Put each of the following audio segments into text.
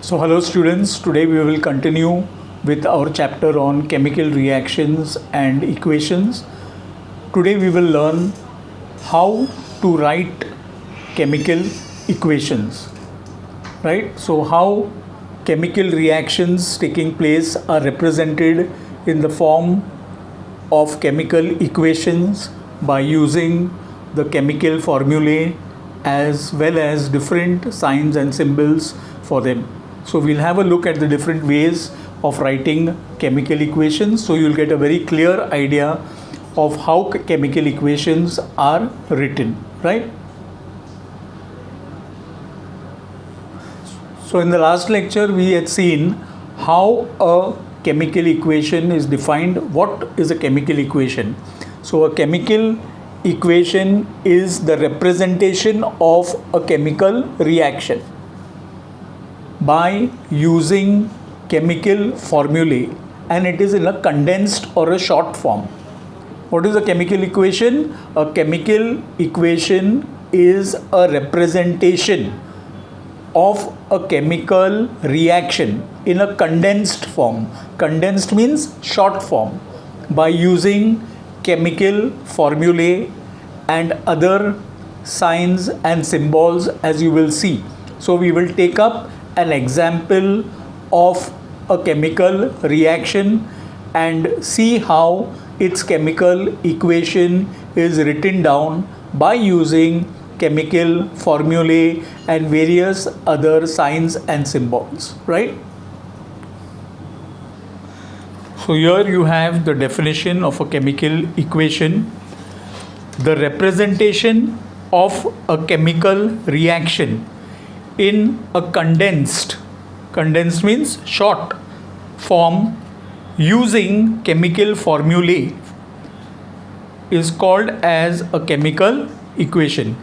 So hello students, today we will continue with our chapter on chemical reactions and equations. Today we will learn how to write chemical equations, right? So how chemical reactions taking place are represented in the form of chemical equations by using the chemical formulae as well as different signs and symbols for them. So we'll have a look at the different ways of writing chemical equations, so you'll get a very clear idea of how chemical equations are written, right? So in the last lecture we had seen how a chemical equation is defined. What is a chemical equation? So a chemical equation is the representation of a chemical reaction by using chemical formulae, and it is in a condensed or a short form. What is a chemical equation? A chemical equation is a representation of a chemical reaction in a condensed form. Condensed means short form, by using chemical formulae and other signs and symbols, as you will see. So we will take up an example of a chemical reaction and see how its chemical equation is written down by using chemical formulae and various other signs and symbols, right? So here you have the definition of a chemical equation. The representation of a chemical reaction in a condensed means short form using chemical formulae is called as a chemical equation.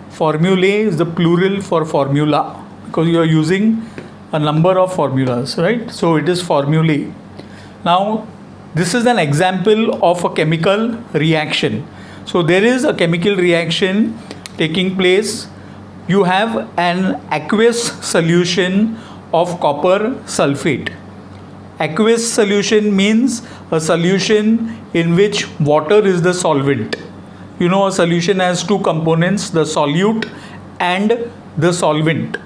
Formulae is the plural for formula, because you are using a number of formulas, right? So it is formulae. Now this is an example of a chemical reaction. So there is a chemical reaction taking place. You have an aqueous solution of copper sulfate. Aqueous solution means a solution in which water is the solvent. You know, a solution has two components, the solute and the solvent,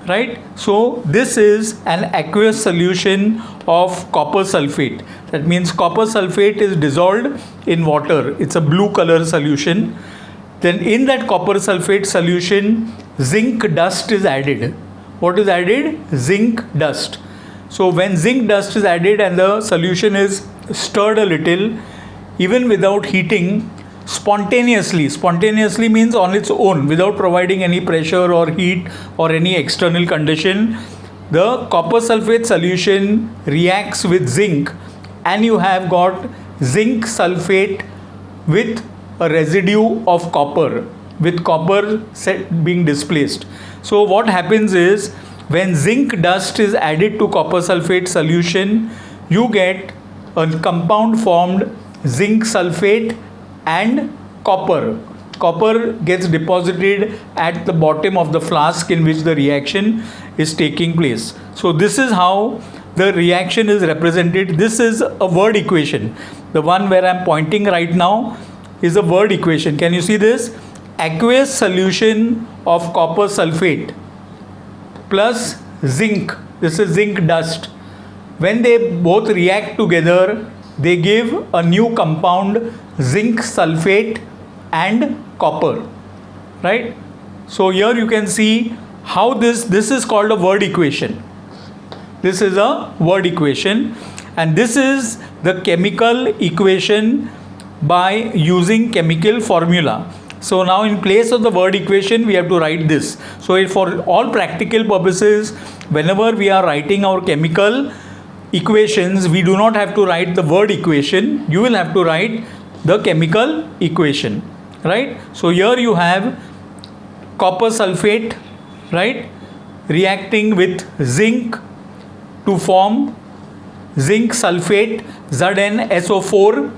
right? So this is an aqueous solution of copper sulfate. That means copper sulfate is dissolved in water. It's a blue color solution. Then in that copper sulfate solution, zinc dust is added. What is added? Zinc dust. So when zinc dust is added and the solution is stirred a little, even without heating, spontaneously means on its own, without providing any pressure or heat or any external condition, the copper sulfate solution reacts with zinc, and you have got zinc sulfate with a residue of copper, with copper being displaced. So what happens is, when zinc dust is added to copper sulfate solution, you get a compound formed zinc sulfate and copper. Copper gets deposited at the bottom of the flask in which the reaction is taking place. So this is how the reaction is represented. This is a word equation. The one where I am pointing right now is a word equation. Can you see this? Aqueous solution of copper sulfate plus zinc. This is zinc dust. When they both react together, they give a new compound, zinc sulfate and copper, right? So here you can see how this is called a word equation. This is a word equation, and this is the chemical equation by using chemical formula. So now in place of the word equation, we have to write this. So for all practical purposes, whenever we are writing our chemical equations, we do not have to write the word equation. You will have to write the chemical equation, right? So here you have copper sulfate, right, reacting with zinc to form zinc sulfate, ZnSO4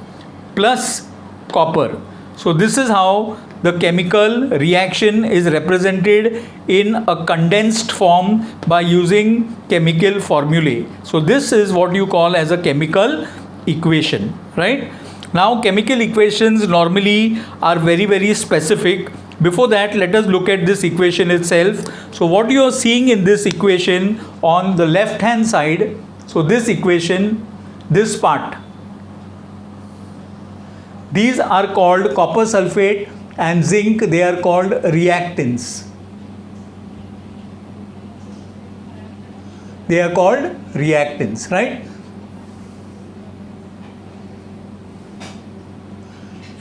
plus copper. So this is how the chemical reaction is represented in a condensed form by using chemical formulae. So this is what you call as a chemical equation, right? Now chemical equations normally are very specific. Before that, let us look at this equation itself. So what you are seeing in this equation on the left hand side, so this equation, this part, these are called copper sulfate and zinc, they are called reactants. They are called reactants, right?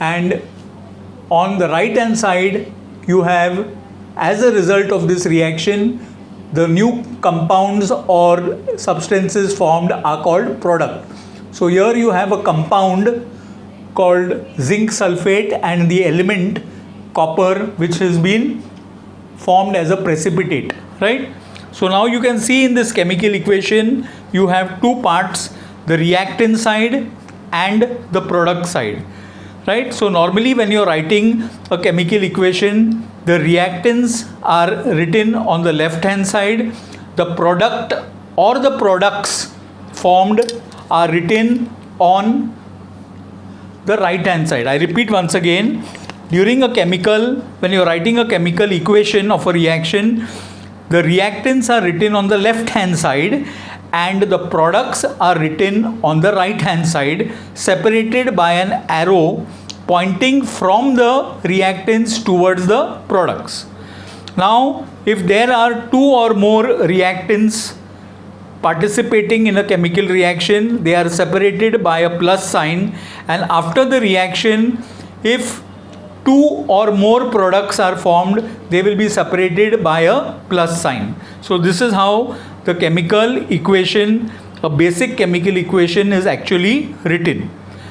And on the right hand side, you have, as a result of this reaction, the new compounds or substances formed are called product. So here you have a compound called zinc sulfate and the element copper, which has been formed as a precipitate, right? So now you can see in this chemical equation you have two parts, the reactant side and the product side, right? So normally when you are writing a chemical equation, the reactants are written on the left hand side, the product or the products formed are written on the right hand side. I repeat once again, during a chemical, when you are writing a chemical equation of a reaction, the reactants are written on the left hand side and the products are written on the right hand side, separated by an arrow pointing from the reactants towards the products. Now if there are two or more reactants participating in a chemical reaction, they are separated by a plus sign, and after the reaction, if two or more products are formed, they will be separated by a plus sign. So this is how the chemical equation, a basic chemical equation, is actually written.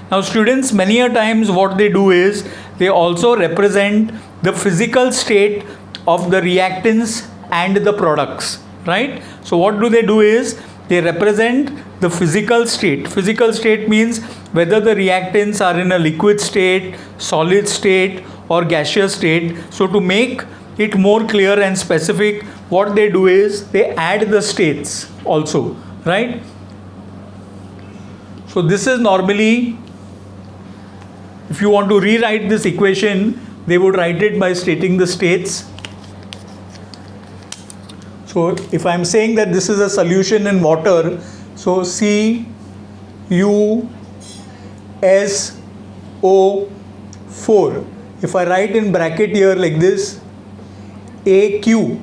Now students, many a times what they do is they also represent the physical state of the reactants and the products, right? So what do they do is they represent the physical state. Physical state means whether the reactants are in a liquid state, solid state or gaseous state. So to make it more clear and specific, what they do is they add the states also, right? So this is normally, if you want to rewrite this equation, they would write it by stating the states. So if I am saying that this is a solution in water, so CuSO4. If I write in bracket here like this, AQ,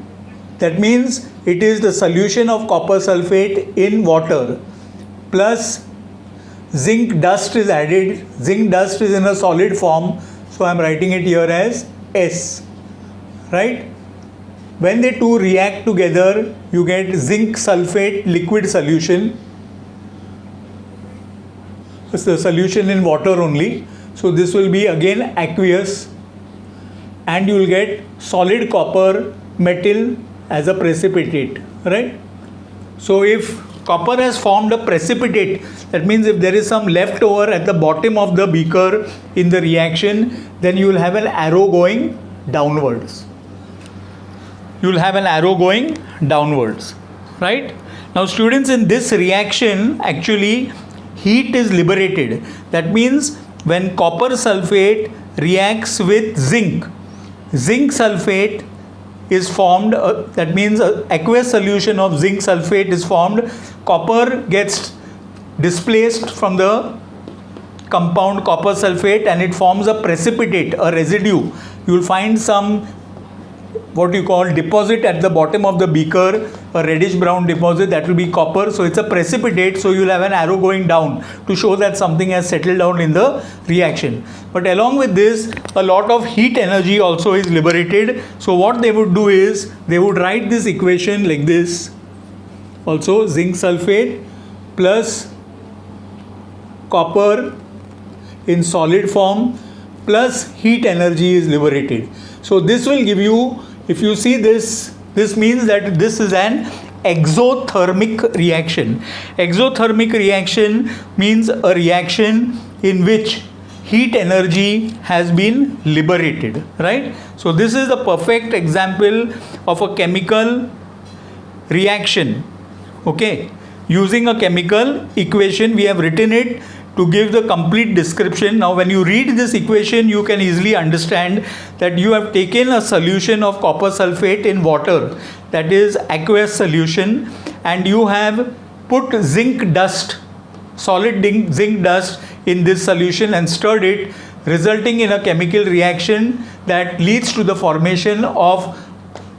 that means it is the solution of copper sulfate in water, plus zinc dust is added. Zinc dust is in a solid form, so I am writing it here as S, right? When they two react together, you get zinc sulfate liquid solution. It's the solution in water only. So this will be again aqueous, and you will get solid copper metal as a precipitate, right? So if copper has formed a precipitate, that means if there is some leftover at the bottom of the beaker in the reaction, then you will have an arrow going downwards. You will have an arrow going downwards, right? Now students, in this reaction actually heat is liberated. That means when copper sulfate reacts with zinc, zinc sulfate is formed, that means an aqueous solution of zinc sulfate is formed. Copper gets displaced from the compound copper sulfate and it forms a precipitate, a residue. You will find some what you call deposit at the bottom of the beaker, a reddish brown deposit, that will be copper. So it's a precipitate, so you will have an arrow going down to show that something has settled down in the reaction. But along with this, a lot of heat energy also is liberated. So what they would do is they would write this equation like this also: zinc sulfate plus copper in solid form plus heat energy is liberated. So this will give you, if you see this, this means that this is an exothermic reaction. Exothermic reaction means a reaction in which heat energy has been liberated, right? So this is the perfect example of a chemical reaction. Okay, using a chemical equation, we have written it to give the complete description. Now when you read this equation, you can easily understand that you have taken a solution of copper sulfate in water, that is aqueous solution, and you have put zinc dust, solid zinc dust in this solution and stirred it, resulting in a chemical reaction that leads to the formation of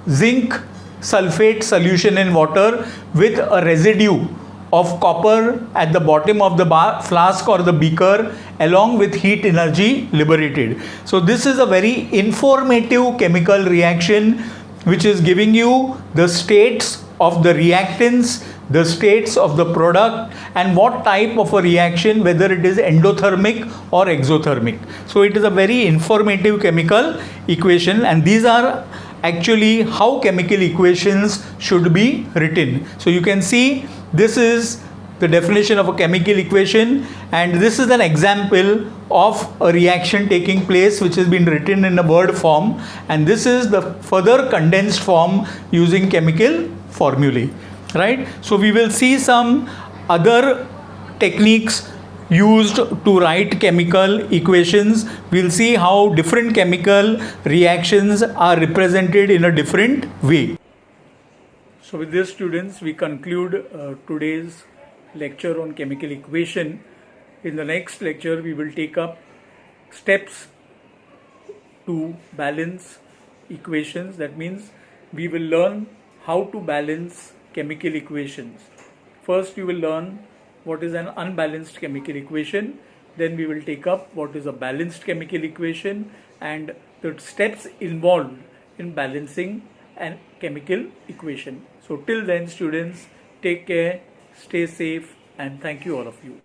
zinc sulfate solution in water with a residue of copper at the bottom of the flask or the beaker, along with heat energy liberated. So this is a very informative chemical reaction which is giving you the states of the reactants, the states of the product, and what type of a reaction, whether it is endothermic or exothermic. So it is a very informative chemical equation, and these are actually how chemical equations should be written. So you can see this is the definition of a chemical equation, and this is an example of a reaction taking place which has been written in a word form, and this is the further condensed form using chemical formulae, right? So we will see some other techniques used to write chemical equations. We'll see how different chemical reactions are represented in a different way. So with this, students, we conclude today's lecture on chemical equation. In the next lecture, we will take up steps to balance equations. That means we will learn how to balance chemical equations. First, you will learn what is an unbalanced chemical equation. Then we will take up what is a balanced chemical equation and the steps involved in balancing a chemical equation. So till then, students, take care, stay safe, and thank you all of you.